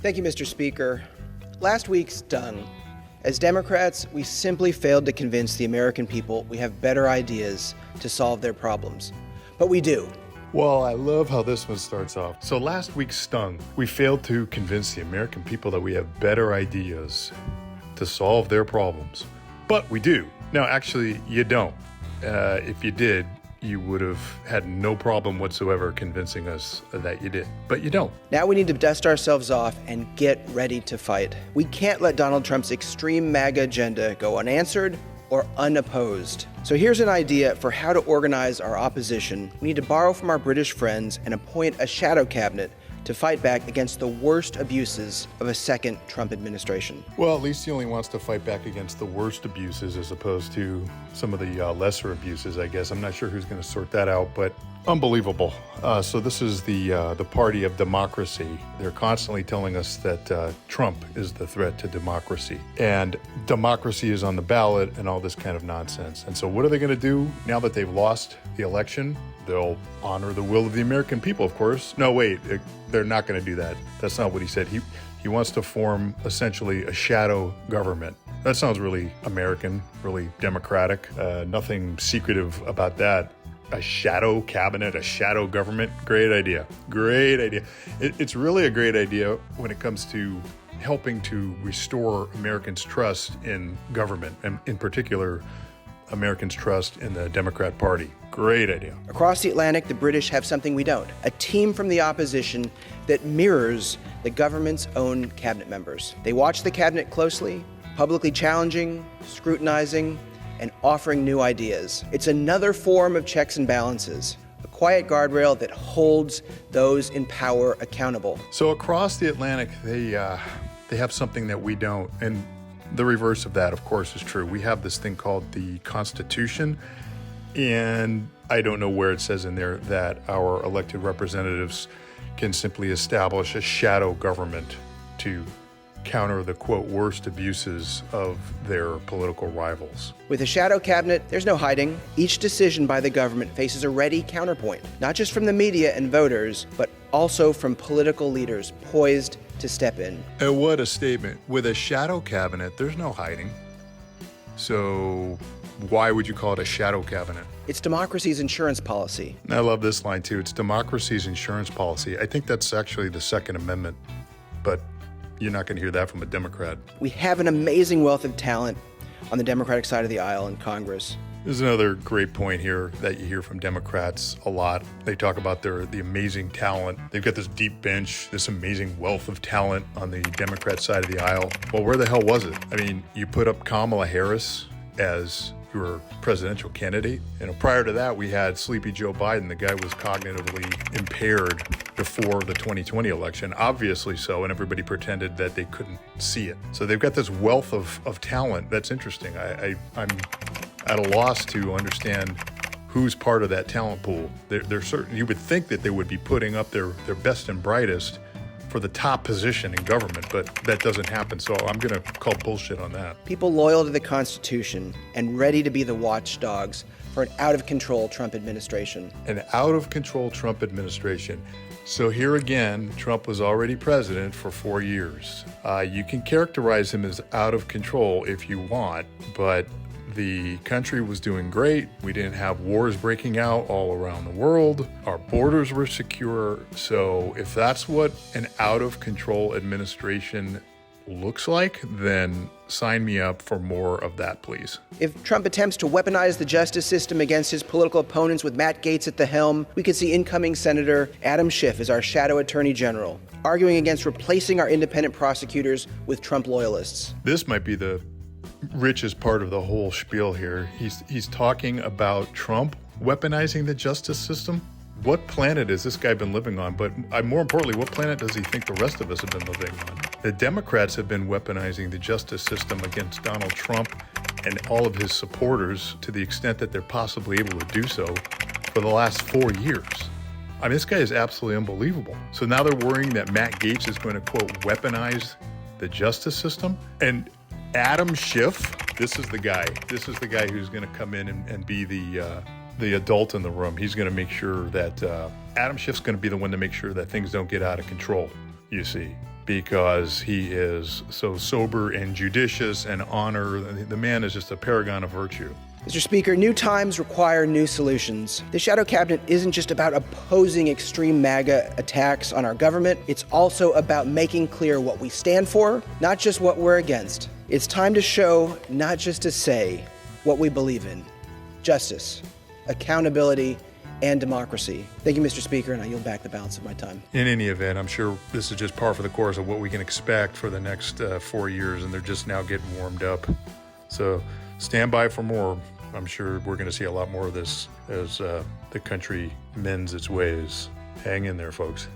Thank you, Mr. Speaker. Last week stung. As Democrats, we simply failed to convince the American people we have better ideas to solve their problems. But we do. Well, I love how this one starts off. So last week stung. We failed to convince the American people that we have better ideas to solve their problems. But we do. No, actually, you don't. If you did, you would have had no problem whatsoever convincing us that you did. But you don't. Now we need to dust ourselves off and get ready to fight. We can't let Donald Trump's extreme MAGA agenda go unanswered or unopposed. So here's an idea for how to organize our opposition. We need to borrow from our British friends and appoint a shadow cabinet to fight back against the worst abuses of a second Trump administration. Well, at least he only wants to fight back against the worst abuses as opposed to some of the lesser abuses, I guess. I'm not sure who's going to sort that out, but unbelievable. So this is the party of democracy. They're constantly telling us that Trump is the threat to democracy, and democracy is on the ballot and all this kind of nonsense. And so what are they going to do now that they've lost the election? They'll honor the will of the American people, of course. No, wait, they're not going to do that. That's not what he said. He wants to form essentially a shadow government. That sounds really American, really democratic. Nothing secretive about that. A shadow cabinet, a shadow government. Great idea. Great idea. It's really a great idea when it comes to helping to restore Americans' trust in government, and in particular, Americans' trust in the Democrat Party. Great idea. Across the Atlantic, the British have something we don't, a team from the opposition that mirrors the government's own cabinet members. They watch the cabinet closely, publicly challenging, scrutinizing, and offering new ideas. It's another form of checks and balances, a quiet guardrail that holds those in power accountable. So across the Atlantic, they have something that we don't, and the reverse of that, of course, is true. We have this thing called the Constitution, and I don't know where it says in there that our elected representatives can simply establish a shadow government to counter the, quote, worst abuses of their political rivals. With a shadow cabinet, there's no hiding. Each decision by the government faces a ready counterpoint, not just from the media and voters, but also from political leaders poised to step in. And what a statement. With a shadow cabinet, there's no hiding. So why would you call it a shadow cabinet? It's democracy's insurance policy. And I love this line too. It's democracy's insurance policy. I think that's actually the Second Amendment, but you're not going to hear that from a Democrat. We have an amazing wealth of talent on the Democratic side of the aisle in Congress. There's another great point here that you hear from Democrats a lot. They talk about the amazing talent. They've got this deep bench, this amazing wealth of talent on the Democrat side of the aisle. Well, where the hell was it? I mean, you put up Kamala Harris as your presidential candidate. Prior to that, we had Sleepy Joe Biden. The guy was cognitively impaired before the 2020 election, obviously so, and everybody pretended that they couldn't see it. So they've got this wealth of talent that's interesting. I'm at a loss to understand who's part of that talent pool. They're certain, you would think that they would be putting up their best and brightest for the top position in government, but that doesn't happen. So I'm going to call bullshit on that. People loyal to the Constitution and ready to be the watchdogs for an out-of-control Trump administration. An out-of-control Trump administration. So here again, Trump was already president for 4 years. You can characterize him as out of control if you want, but the country was doing great. We didn't have wars breaking out all around the world. Our borders were secure. So if that's what an out-of-control administration looks like, then sign me up for more of that, please. If Trump attempts to weaponize the justice system against his political opponents with Matt Gaetz at the helm, we could see incoming Senator Adam Schiff as our shadow attorney general, arguing against replacing our independent prosecutors with Trump loyalists. This might be the richest part of the whole spiel here. He's talking about Trump weaponizing the justice system. What planet has this guy been living on? But more importantly, what planet does he think the rest of us have been living on? The Democrats have been weaponizing the justice system against Donald Trump and all of his supporters to the extent that they're possibly able to do so for the last 4 years. I mean, this guy is absolutely unbelievable. So now they're worrying that Matt Gaetz is going to, quote, weaponize the justice system. And Adam Schiff, this is the guy who's going to come in and be the adult in the room. He's going to make sure that Adam Schiff's going to be the one to make sure that things don't get out of control, you see, because he is so sober and judicious and honor. The man is just a paragon of virtue. Mr. Speaker, new times require new solutions. The shadow cabinet isn't just about opposing extreme MAGA attacks on our government. It's also about making clear what we stand for, not just what we're against. It's time to show, not just to say, what we believe in: justice, accountability, and democracy. Thank you, Mr. Speaker, and I yield back the balance of my time. In any event, I'm sure this is just par for the course of what we can expect for the next 4 years, and they're just now getting warmed up. So stand by for more. I'm sure we're going to see a lot more of this as the country mends its ways. Hang in there, folks.